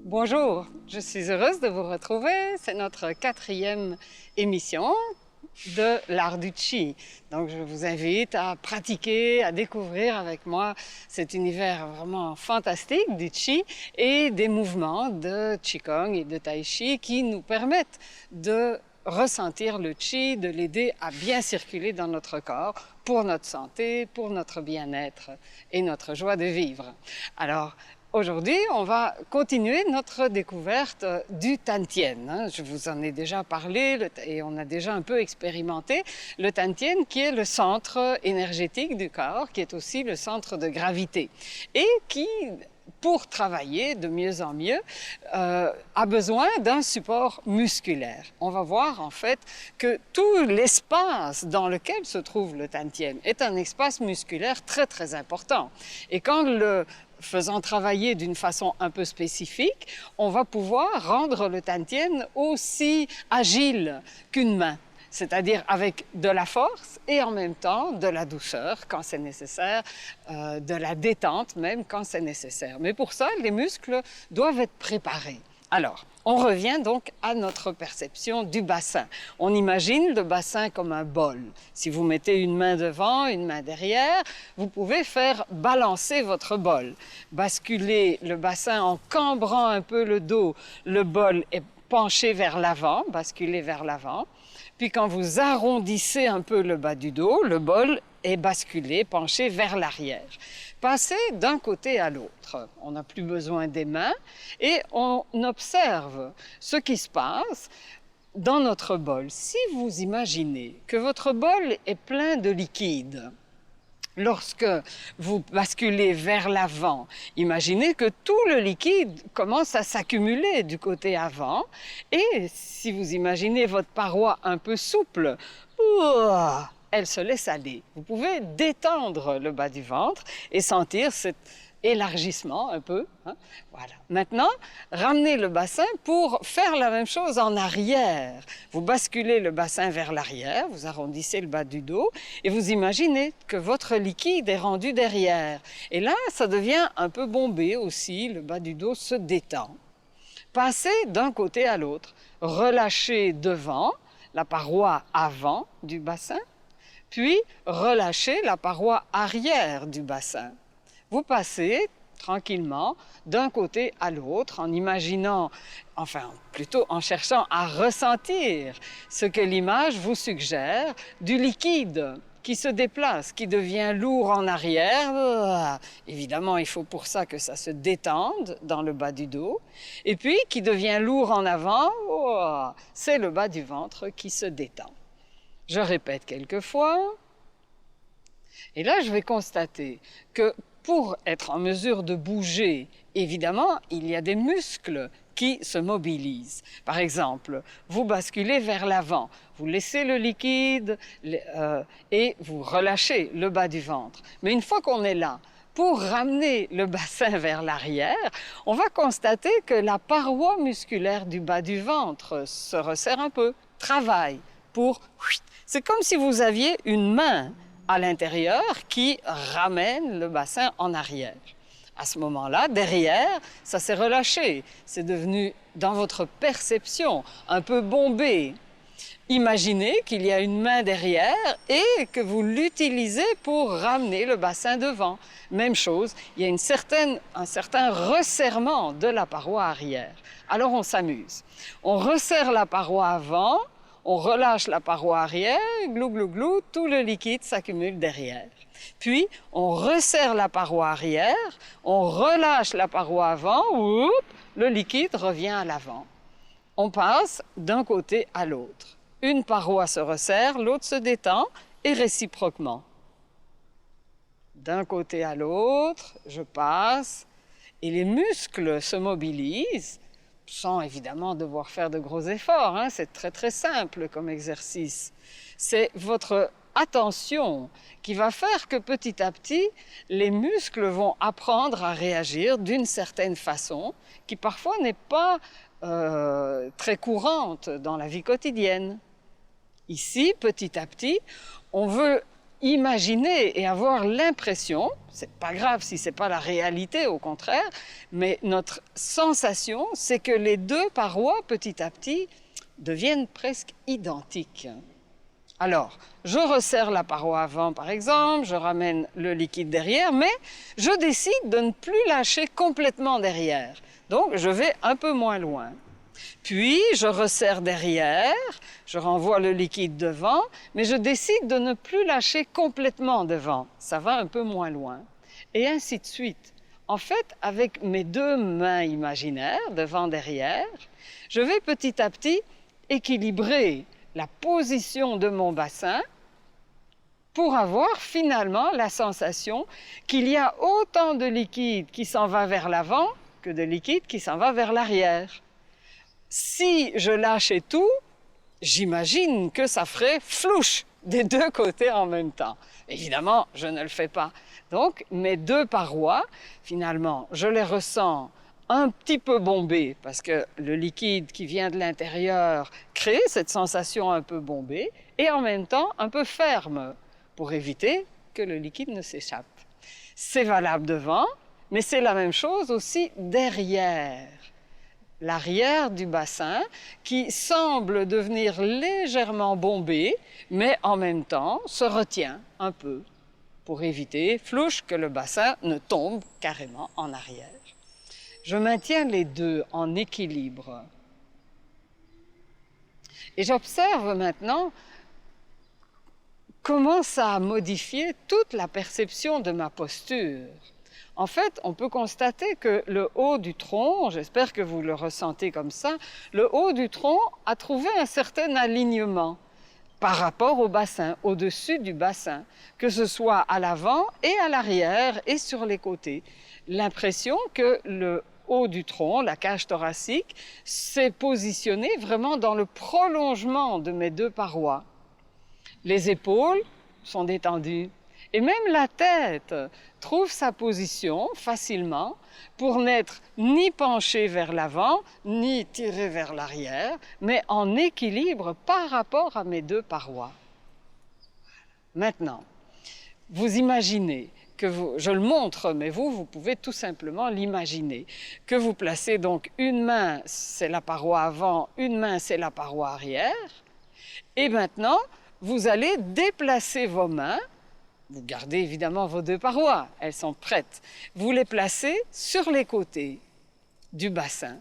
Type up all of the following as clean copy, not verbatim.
Bonjour, je suis heureuse de vous retrouver. C'est notre 4e émission de l'art du Qi. Donc je vous invite à pratiquer, à découvrir avec moi cet univers vraiment fantastique du Qi et des mouvements de Qigong et de Tai Chi qui nous permettent de ressentir le Qi, de l'aider à bien circuler dans notre corps pour notre santé, pour notre bien-être et notre joie de vivre. Alors, aujourd'hui, on va continuer notre découverte du Tantien. Je vous en ai déjà parlé et on a déjà un peu expérimenté le Tantien qui est le centre énergétique du corps, qui est aussi le centre de gravité et qui, pour travailler de mieux en mieux, a besoin d'un support musculaire. On va voir en fait que tout l'espace dans lequel se trouve le Tantien est un espace musculaire très très important. Et quand le faisant travailler d'une façon un peu spécifique, on va pouvoir rendre le Tantien aussi agile qu'une main, c'est-à-dire avec de la force et en même temps de la douceur quand c'est nécessaire, de la détente même quand c'est nécessaire. Mais pour ça, les muscles doivent être préparés. Alors, on revient donc à notre perception du bassin. On imagine le bassin comme un bol. Si vous mettez une main devant, une main derrière, vous pouvez faire balancer votre bol. Basculer le bassin en cambrant un peu le dos, le bol est penché vers l'avant, basculé vers l'avant. Puis quand vous arrondissez un peu le bas du dos, le bol est basculé, penché vers l'arrière. Passez d'un côté à l'autre. On n'a plus besoin des mains et on observe ce qui se passe dans notre bol. Si vous imaginez que votre bol est plein de liquide, lorsque vous basculez vers l'avant, imaginez que tout le liquide commence à s'accumuler du côté avant et si vous imaginez votre paroi un peu souple, elle se laisse aller. Vous pouvez détendre le bas du ventre et sentir cet élargissement un peu. Voilà. Maintenant, ramenez le bassin pour faire la même chose en arrière. Vous basculez le bassin vers l'arrière, vous arrondissez le bas du dos et vous imaginez que votre liquide est rendu derrière. Et là, ça devient un peu bombé aussi, le bas du dos se détend. Passez d'un côté à l'autre, relâchez devant, la paroi avant du bassin, puis relâchez la paroi arrière du bassin. Vous passez tranquillement d'un côté à l'autre en imaginant, enfin plutôt en cherchant à ressentir ce que l'image vous suggère du liquide qui se déplace, qui devient lourd en arrière. Évidemment, il faut pour ça que ça se détende dans le bas du dos. Et puis, qui devient lourd en avant, c'est le bas du ventre qui se détend. Je répète quelques fois. Et là, je vais constater que pour être en mesure de bouger, évidemment, il y a des muscles qui se mobilisent. Par exemple, vous basculez vers l'avant, vous laissez le liquide et vous relâchez le bas du ventre. Mais une fois qu'on est là, pour ramener le bassin vers l'arrière, on va constater que la paroi musculaire du bas du ventre se resserre un peu, travaille pour... C'est comme si vous aviez une main à l'intérieur qui ramène le bassin en arrière. À ce moment-là, derrière, ça s'est relâché. C'est devenu, dans votre perception, un peu bombé. Imaginez qu'il y a une main derrière et que vous l'utilisez pour ramener le bassin devant. Même chose, il y a un certain resserrement de la paroi arrière. Alors on s'amuse. On resserre la paroi avant, on relâche la paroi arrière, glou, glou, glou, tout le liquide s'accumule derrière. Puis, on resserre la paroi arrière, on relâche la paroi avant, le liquide revient à l'avant. On passe d'un côté à l'autre. Une paroi se resserre, l'autre se détend, et réciproquement. D'un côté à l'autre, je passe, et les muscles se mobilisent, sans évidemment devoir faire de gros efforts, c'est très très simple comme exercice. C'est votre attention qui va faire que petit à petit, les muscles vont apprendre à réagir d'une certaine façon qui parfois n'est pas très courante dans la vie quotidienne. Ici, petit à petit, on veut imaginer et avoir l'impression, c'est pas grave si c'est pas la réalité, au contraire, mais notre sensation, c'est que les deux parois, petit à petit, deviennent presque identiques. Alors, je resserre la paroi avant, par exemple, je ramène le liquide derrière, mais je décide de ne plus lâcher complètement derrière. Donc, je vais un peu moins loin. Puis, je resserre derrière, je renvoie le liquide devant, mais je décide de ne plus lâcher complètement devant. Ça va un peu moins loin. Et ainsi de suite. En fait, avec mes deux mains imaginaires, devant, derrière, je vais petit à petit équilibrer la position de mon bassin pour avoir finalement la sensation qu'il y a autant de liquide qui s'en va vers l'avant que de liquide qui s'en va vers l'arrière. Si je lâchais tout, j'imagine que ça ferait flouche des deux côtés en même temps. Évidemment, je ne le fais pas. Donc, mes deux parois, finalement, je les ressens un petit peu bombées parce que le liquide qui vient de l'intérieur crée cette sensation un peu bombée et en même temps un peu ferme pour éviter que le liquide ne s'échappe. C'est valable devant, mais c'est la même chose aussi derrière. L'arrière du bassin qui semble devenir légèrement bombé, mais en même temps se retient un peu pour éviter, flouche, que le bassin ne tombe carrément en arrière. Je maintiens les deux en équilibre. Et j'observe maintenant comment ça a modifié toute la perception de ma posture. En fait, on peut constater que le haut du tronc, j'espère que vous le ressentez comme ça, le haut du tronc a trouvé un certain alignement par rapport au bassin, au-dessus du bassin, que ce soit à l'avant et à l'arrière et sur les côtés. L'impression que le haut du tronc, la cage thoracique, s'est positionné vraiment dans le prolongement de mes deux parois. Les épaules sont détendues et même la tête trouve sa position facilement pour n'être ni penchée vers l'avant, ni tirée vers l'arrière, mais en équilibre par rapport à mes deux parois. Maintenant, vous imaginez je le montre, mais vous pouvez tout simplement l'imaginer, que vous placez donc une main, c'est la paroi avant, une main, c'est la paroi arrière, et maintenant, vous allez déplacer vos mains, vous gardez évidemment vos deux parois, elles sont prêtes, vous les placez sur les côtés du bassin.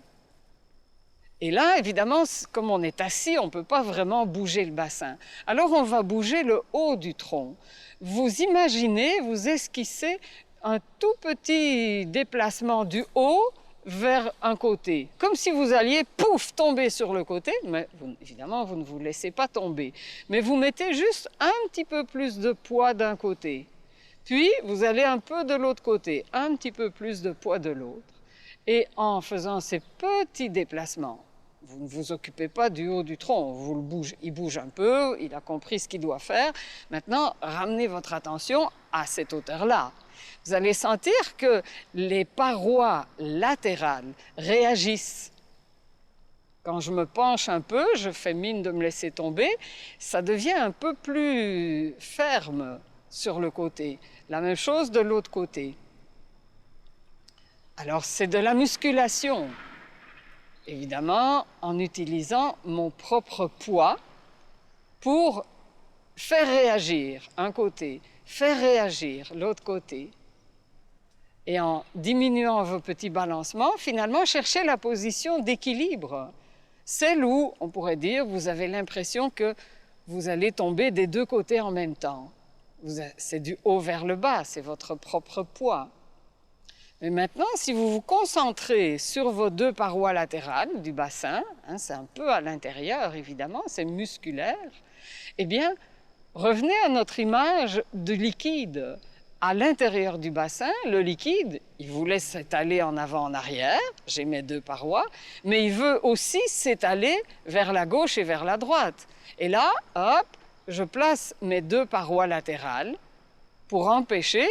Et là, évidemment, comme on est assis, on ne peut pas vraiment bouger le bassin. Alors on va bouger le haut du tronc. Vous imaginez, vous esquissez un tout petit déplacement du haut vers un côté. Comme si vous alliez, pouf, tomber sur le côté, mais évidemment, vous ne vous laissez pas tomber. Mais vous mettez juste un petit peu plus de poids d'un côté. Puis, vous allez un peu de l'autre côté, un petit peu plus de poids de l'autre. Et en faisant ces petits déplacements, vous ne vous occupez pas du haut du tronc, il bouge un peu, il a compris ce qu'il doit faire. Maintenant, ramenez votre attention à cette hauteur-là. Vous allez sentir que les parois latérales réagissent. Quand je me penche un peu, je fais mine de me laisser tomber, ça devient un peu plus ferme sur le côté. La même chose de l'autre côté. Alors, c'est de la musculation. Évidemment, en utilisant mon propre poids pour faire réagir un côté, faire réagir l'autre côté. Et en diminuant vos petits balancements, finalement, cherchez la position d'équilibre. Celle où, on pourrait dire, vous avez l'impression que vous allez tomber des deux côtés en même temps. C'est du haut vers le bas, c'est votre propre poids. Mais maintenant, si vous vous concentrez sur vos deux parois latérales du bassin, c'est un peu à l'intérieur évidemment, c'est musculaire, eh bien, revenez à notre image de liquide. À l'intérieur du bassin, le liquide, il vous laisse s'étaler en avant, en arrière, j'ai mes deux parois, mais il veut aussi s'étaler vers la gauche et vers la droite. Et là, hop, je place mes deux parois latérales pour empêcher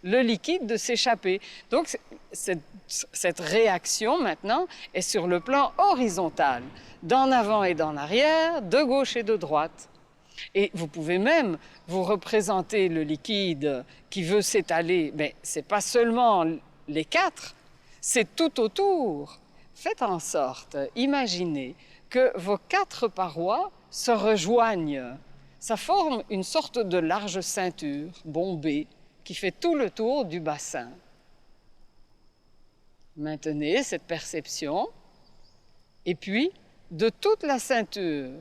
le liquide de s'échapper. Donc, cette réaction, maintenant, est sur le plan horizontal, d'en avant et d'en arrière, de gauche et de droite. Et vous pouvez même vous représenter le liquide qui veut s'étaler, mais ce n'est pas seulement les quatre, c'est tout autour. Faites en sorte, imaginez que vos quatre parois se rejoignent. Ça forme une sorte de large ceinture bombée qui fait tout le tour du bassin. Maintenez cette perception et puis, de toute la ceinture,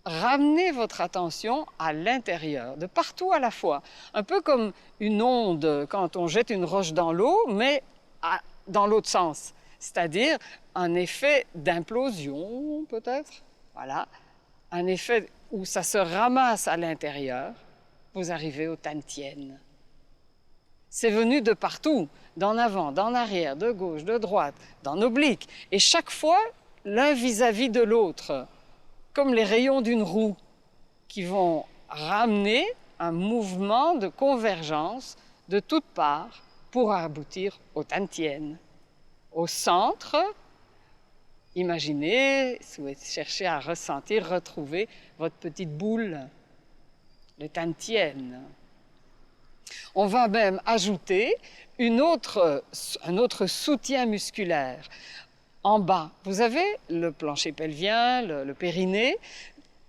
ramenez votre attention à l'intérieur, de partout à la fois. Un peu comme une onde quand on jette une roche dans l'eau, mais dans l'autre sens. C'est-à-dire un effet d'implosion, peut-être. Voilà. Un effet où ça se ramasse à l'intérieur. Vous arrivez au Tantien. C'est venu de partout, d'en avant, d'en arrière, de gauche, de droite, d'en oblique. Et chaque fois, l'un vis-à-vis de l'autre, comme les rayons d'une roue, qui vont ramener un mouvement de convergence de toutes parts pour aboutir au Tantien. Au centre, imaginez, si vous cherchez à ressentir, retrouver votre petite boule, le Tantien. On va même ajouter un autre soutien musculaire. En bas, vous avez le plancher pelvien, le périnée.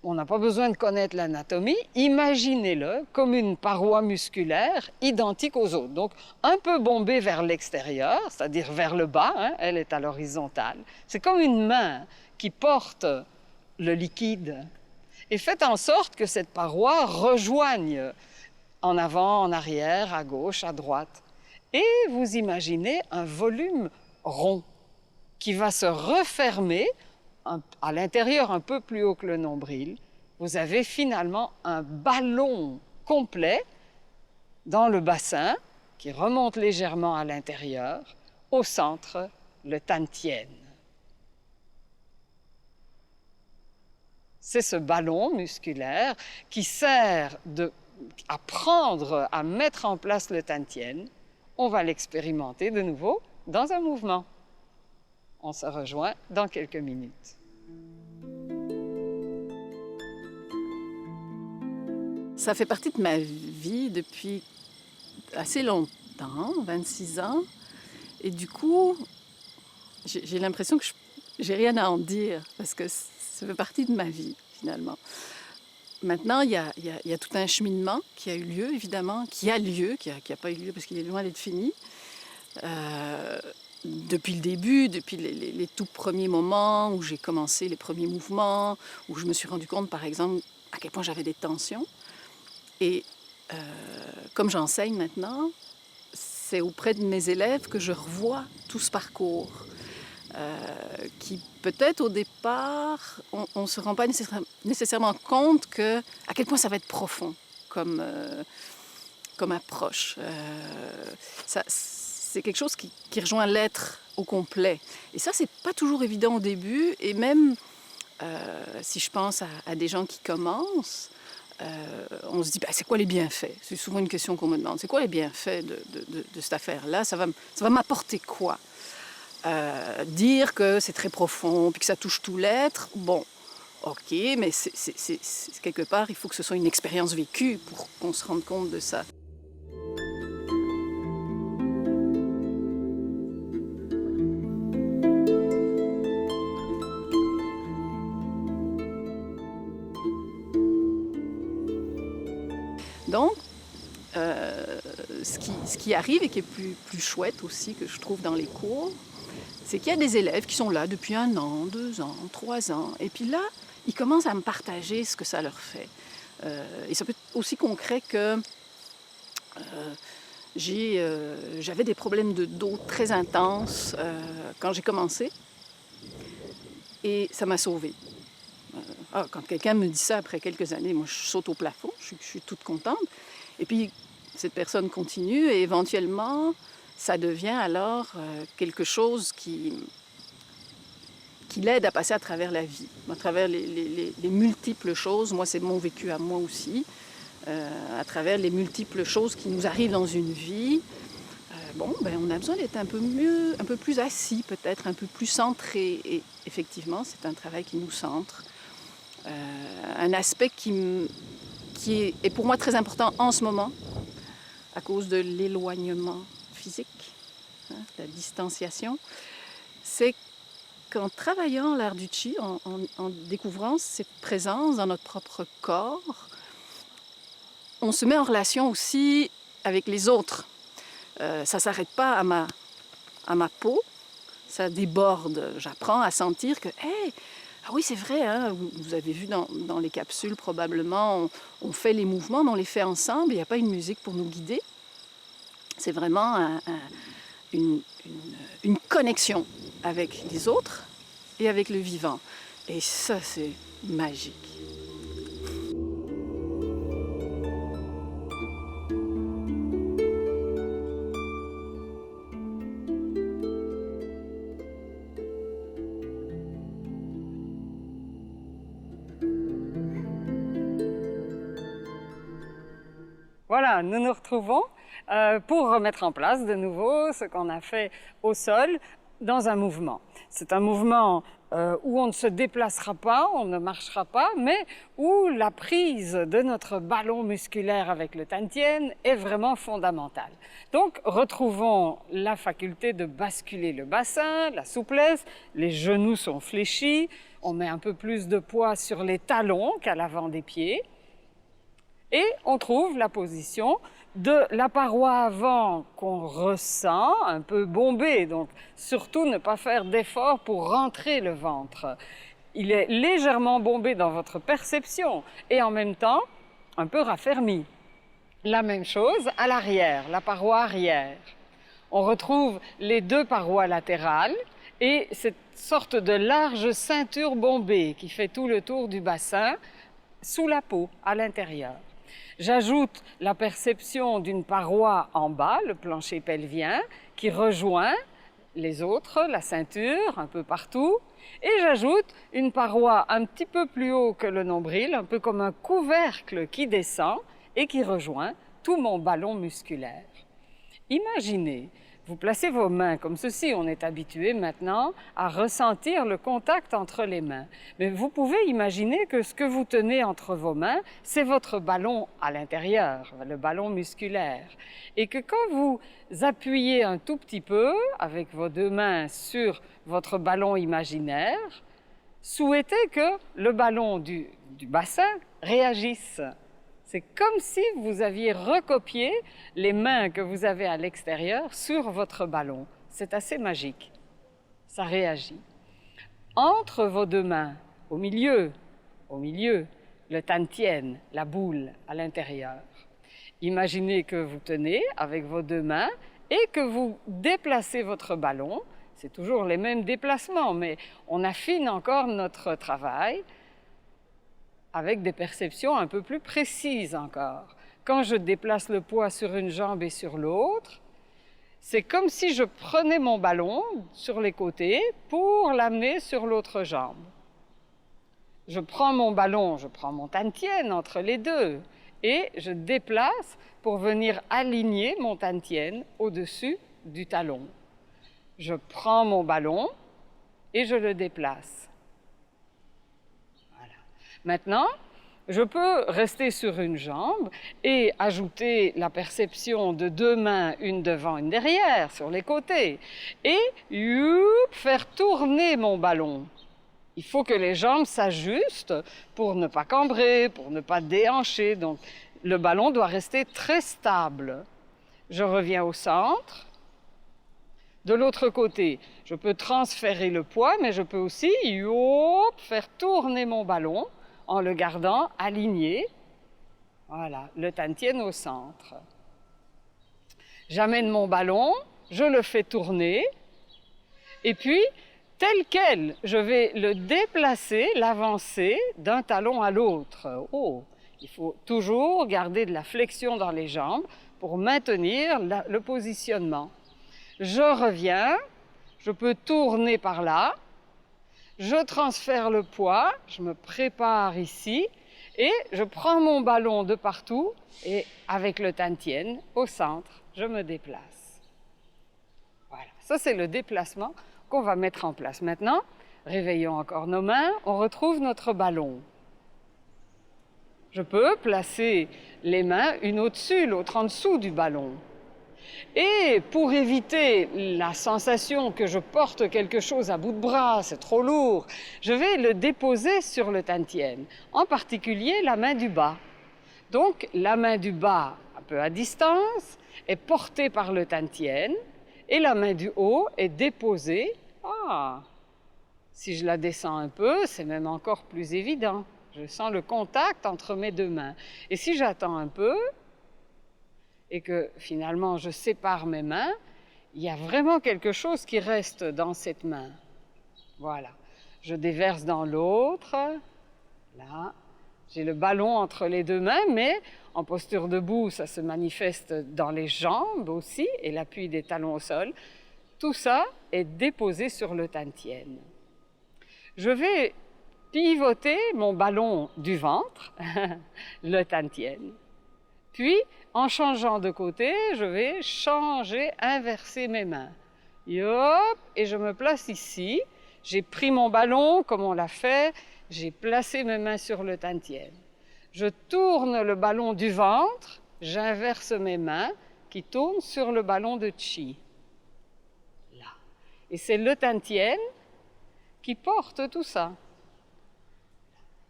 On n'a pas besoin de connaître l'anatomie. Imaginez-le comme une paroi musculaire identique aux autres. Donc, un peu bombée vers l'extérieur, c'est-à-dire vers le bas, hein, elle est à l'horizontale. C'est comme une main qui porte le liquide. Et faites en sorte que cette paroi rejoigne en avant, en arrière, à gauche, à droite. Et vous imaginez un volume rond qui va se refermer à l'intérieur un peu plus haut que le nombril. Vous avez finalement un ballon complet dans le bassin qui remonte légèrement à l'intérieur. Au centre, le Tantien. C'est ce ballon musculaire qui sert à prendre, à mettre en place le Tantien. On va l'expérimenter de nouveau dans un mouvement. On se rejoint dans quelques minutes. Ça fait partie de ma vie depuis assez longtemps, 26 ans. Et du coup, j'ai l'impression que j'ai rien à en dire parce que ça fait partie de ma vie, finalement. Maintenant, il y a tout un cheminement qui a eu lieu, évidemment, qui a pas eu lieu parce qu'il est loin d'être fini. Depuis le début, depuis les tout premiers moments où j'ai commencé les premiers mouvements, où je me suis rendu compte, par exemple, à quel point j'avais des tensions. Et comme j'enseigne maintenant, c'est auprès de mes élèves que je revois tout ce parcours qui, peut-être au départ, on ne se rend pas nécessairement compte à quel point ça va être profond comme approche. C'est quelque chose qui rejoint l'être au complet. Et ça, c'est pas toujours évident au début. Et même si je pense à des gens qui commencent, on se dit, c'est quoi les bienfaits? C'est souvent une question qu'on me demande. C'est quoi les bienfaits de cette affaire-là? Ça va m'apporter quoi? Dire que c'est très profond, puis que ça touche tout l'être, bon, ok, mais c'est quelque part, il faut que ce soit une expérience vécue pour qu'on se rende compte de ça. Donc, ce qui arrive et qui est plus chouette aussi, que je trouve dans les cours, c'est qu'il y a des élèves qui sont là depuis 1 an, 2 ans, 3 ans, et puis là, ils commencent à me partager ce que ça leur fait. Et ça peut être aussi concret que j'avais des problèmes de dos très intenses quand j'ai commencé, et ça m'a sauvée. Quand quelqu'un me dit ça après quelques années, moi je saute au plafond, je suis toute contente. Et puis cette personne continue et éventuellement ça devient alors quelque chose qui l'aide à passer à travers la vie, à travers les multiples choses. Moi, c'est mon vécu à moi aussi, à travers les multiples choses qui nous arrivent dans une vie. On a besoin d'être un peu plus assis peut-être, un peu plus centré. Et effectivement, c'est un travail qui nous centre. Un aspect qui est pour moi très important en ce moment, à cause de l'éloignement physique, la distanciation, c'est qu'en travaillant l'art du Qi, en découvrant cette présence dans notre propre corps, on se met en relation aussi avec les autres. Ça ne s'arrête pas à ma peau, ça déborde. J'apprends à sentir que, hey, ah oui, c'est vrai, hein, vous avez vu dans les capsules probablement, on fait les mouvements, mais on les fait ensemble, il n'y a pas une musique pour nous guider. C'est vraiment une connexion avec les autres et avec le vivant. Et ça, c'est magique. Voilà, nous nous retrouvons pour remettre en place de nouveau ce qu'on a fait au sol dans un mouvement. C'est un mouvement où on ne se déplacera pas, on ne marchera pas, mais où la prise de notre ballon musculaire avec le Tantien est vraiment fondamentale. Donc, retrouvons la faculté de basculer le bassin, la souplesse, les genoux sont fléchis, on met un peu plus de poids sur les talons qu'à l'avant des pieds. Et on trouve la position de la paroi avant qu'on ressent, un peu bombée, donc surtout ne pas faire d'effort pour rentrer le ventre. Il est légèrement bombé dans votre perception et en même temps un peu raffermi. La même chose à l'arrière, la paroi arrière. On retrouve les deux parois latérales et cette sorte de large ceinture bombée qui fait tout le tour du bassin sous la peau, à l'intérieur. J'ajoute la perception d'une paroi en bas, le plancher pelvien, qui rejoint les autres, la ceinture, un peu partout. Et j'ajoute une paroi un petit peu plus haut que le nombril, un peu comme un couvercle qui descend et qui rejoint tout mon ballon musculaire. Imaginez, vous placez vos mains comme ceci, on est habitué maintenant à ressentir le contact entre les mains. Mais vous pouvez imaginer que ce que vous tenez entre vos mains, c'est votre ballon à l'intérieur, le ballon musculaire. Et que quand vous appuyez un tout petit peu avec vos deux mains sur votre ballon imaginaire, souhaitez que le ballon du bassin réagisse. C'est comme si vous aviez recopié les mains que vous avez à l'extérieur sur votre ballon. C'est assez magique. Ça réagit. Entre vos deux mains, au milieu, le Tantien, la boule à l'intérieur. Imaginez que vous tenez avec vos deux mains et que vous déplacez votre ballon. C'est toujours les mêmes déplacements, mais on affine encore notre travail avec des perceptions un peu plus précises encore. Quand je déplace le poids sur une jambe et sur l'autre, c'est comme si je prenais mon ballon sur les côtés pour l'amener sur l'autre jambe. Je prends mon ballon, je prends mon Tantien entre les deux et je déplace pour venir aligner mon Tantien au-dessus du talon. Je prends mon ballon et je le déplace. Maintenant, je peux rester sur une jambe et ajouter la perception de deux mains, une devant, une derrière, sur les côtés, et faire tourner mon ballon. Il faut que les jambes s'ajustent pour ne pas cambrer, pour ne pas déhancher. Donc, le ballon doit rester très stable. Je reviens au centre. De l'autre côté, je peux transférer le poids, mais je peux aussi faire tourner mon ballon en le gardant aligné. Voilà, le Tantien au centre. J'amène mon ballon, je le fais tourner, et puis, tel quel, je vais le déplacer, l'avancer d'un talon à l'autre. Il faut toujours garder de la flexion dans les jambes pour maintenir le positionnement. Je reviens, je peux tourner par là, je transfère le poids, je me prépare ici et je prends mon ballon de partout et avec le Tantien au centre, je me déplace. Voilà, ça c'est le déplacement qu'on va mettre en place. Maintenant, réveillons encore nos mains, on retrouve notre ballon. Je peux placer les mains une au-dessus, l'autre en dessous du ballon. Et pour éviter la sensation que je porte quelque chose à bout de bras, c'est trop lourd, je vais le déposer sur le tantien, en particulier la main du bas. Donc la main du bas, un peu à distance, est portée par le tantien et la main du haut est déposée. Si je la descends un peu, c'est même encore plus évident. Je sens le contact entre mes deux mains. Et si j'attends un peu, et que finalement je sépare mes mains, il y a vraiment quelque chose qui reste dans cette main. Voilà. Je déverse dans l'autre. Là. J'ai le ballon entre les deux mains, mais en posture debout, ça se manifeste dans les jambes aussi, et l'appui des talons au sol. Tout ça est déposé sur le tantien. Je vais pivoter mon ballon du ventre, le tantien. Puis, en changeant de côté, je vais inverser mes mains. Hop, et je me place ici. J'ai pris mon ballon, comme on l'a fait, j'ai placé mes mains sur le tantien. Je tourne le ballon du ventre, j'inverse mes mains qui tournent sur le ballon de chi. Là. Et c'est le tantien qui porte tout ça.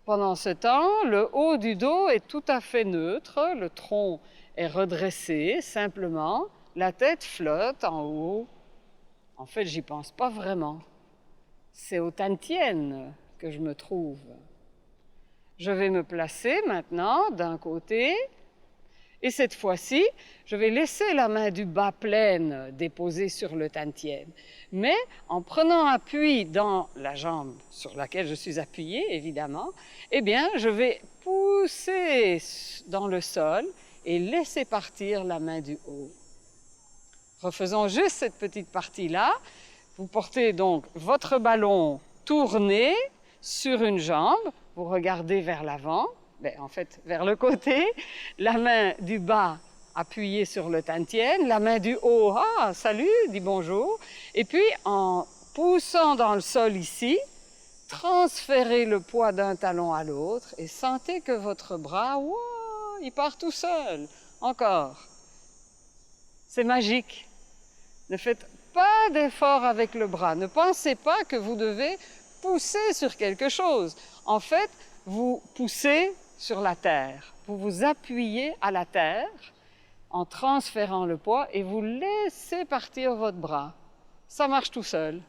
Pendant ce temps, le haut du dos est tout à fait neutre, le tronc est redressé simplement, la tête flotte en haut. En fait, j'y pense pas vraiment. C'est au tantien que je me trouve. Je vais me placer maintenant d'un côté et cette fois-ci, je vais laisser la main du bas pleine déposée sur le tantien. Mais en prenant appui dans la jambe sur laquelle je suis appuyée, évidemment, eh bien, je vais pousser dans le sol et laisser partir la main du haut. Refaisons juste cette petite partie-là. Vous portez donc votre ballon tourné sur une jambe, vous regardez vers l'avant, en fait vers le côté, la main du bas appuyée sur le tantien, la main du haut, salut, dit bonjour, et puis en poussant dans le sol ici, transférez le poids d'un talon à l'autre et sentez que votre bras, il part tout seul, encore. C'est magique. Ne faites pas d'effort avec le bras, ne pensez pas que vous devez pousser sur quelque chose. En fait, vous poussez sur la terre. Vous vous appuyez à la terre en transférant le poids et vous laissez partir votre bras. Ça marche tout seul.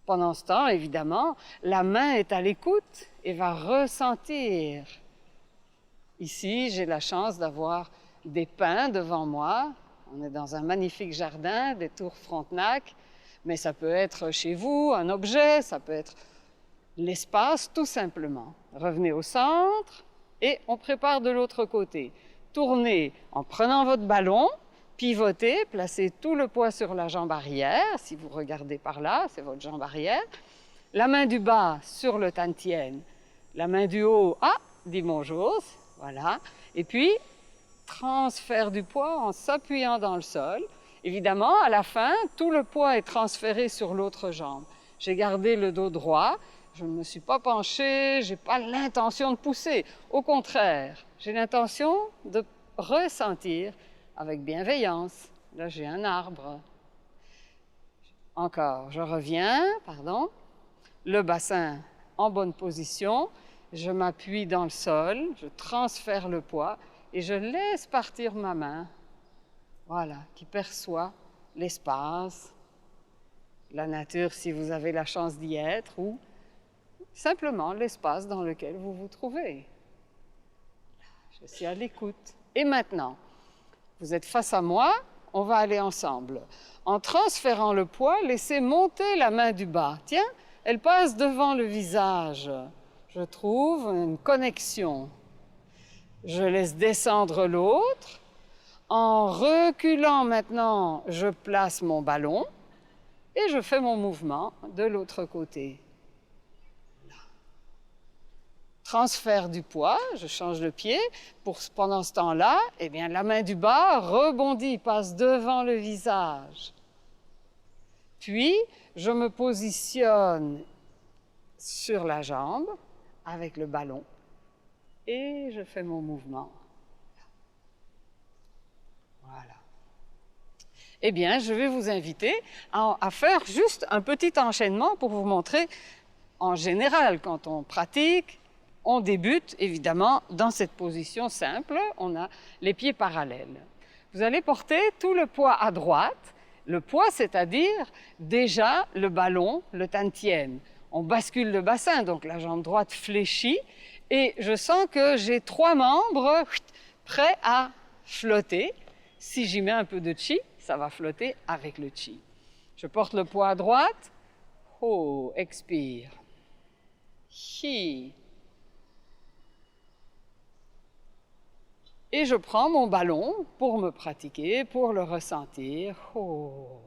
Pendant ce temps, évidemment, la main est à l'écoute et va ressentir. Ici, j'ai la chance d'avoir des pins devant moi. On est dans un magnifique jardin, des tours Frontenac, mais ça peut être chez vous, un objet, ça peut être l'espace, tout simplement. Revenez au centre et on prépare de l'autre côté. Tournez en prenant votre ballon, pivotez, placez tout le poids sur la jambe arrière. Si vous regardez par là, c'est votre jambe arrière. La main du bas sur le tantien. La main du haut, dit bonjour, voilà. Et puis, transfert du poids en s'appuyant dans le sol. Évidemment, à la fin, tout le poids est transféré sur l'autre jambe. J'ai gardé le dos droit, je ne me suis pas penchée, je n'ai pas l'intention de pousser. Au contraire, j'ai l'intention de ressentir avec bienveillance. Là, j'ai un arbre. Encore, je reviens, le bassin en bonne position, je m'appuie dans le sol, je transfère le poids et je laisse partir ma main, qui perçoit l'espace, la nature si vous avez la chance d'y être, ou simplement l'espace dans lequel vous vous trouvez. Je suis à l'écoute. Et maintenant, vous êtes face à moi, on va aller ensemble. En transférant le poids, laissez monter la main du bas. Tiens, elle passe devant le visage. Je trouve une connexion. Je laisse descendre l'autre. En reculant maintenant, je place mon ballon et je fais mon mouvement de l'autre côté. Là. Transfert du poids, je change le pied. Pendant ce temps-là, la main du bas rebondit, passe devant le visage. Puis, je me positionne sur la jambe avec le ballon et je fais mon mouvement. Voilà. Eh bien, je vais vous inviter à faire juste un petit enchaînement pour vous montrer, en général, quand on pratique, on débute évidemment dans cette position simple, on a les pieds parallèles. Vous allez porter tout le poids à droite, le poids c'est-à-dire déjà le ballon, le tantien. On bascule le bassin, donc la jambe droite fléchit, et je sens que j'ai 3 membres prêts à flotter. Si j'y mets un peu de chi, ça va flotter avec le chi. Je porte le poids à droite, ho, expire, hi. Et je prends mon ballon pour me pratiquer, pour le ressentir. Oh.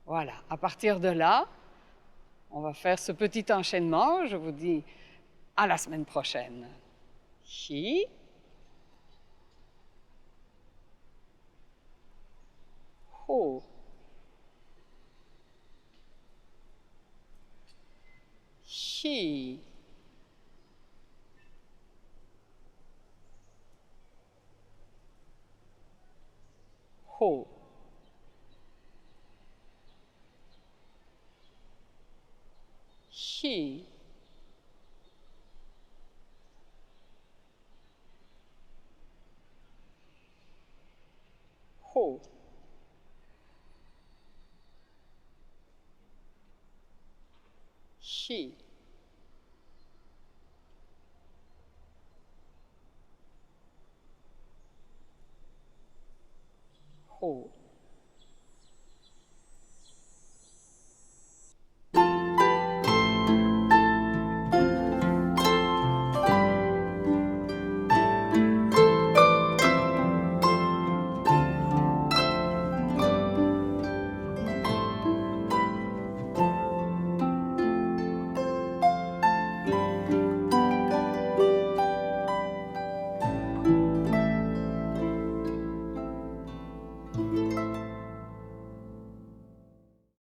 Voilà, à partir de là, on va faire ce petit enchaînement. Je vous dis à la semaine prochaine. Hi. Ho. Hi. Ho. Hi. Ho. Hi. Ho.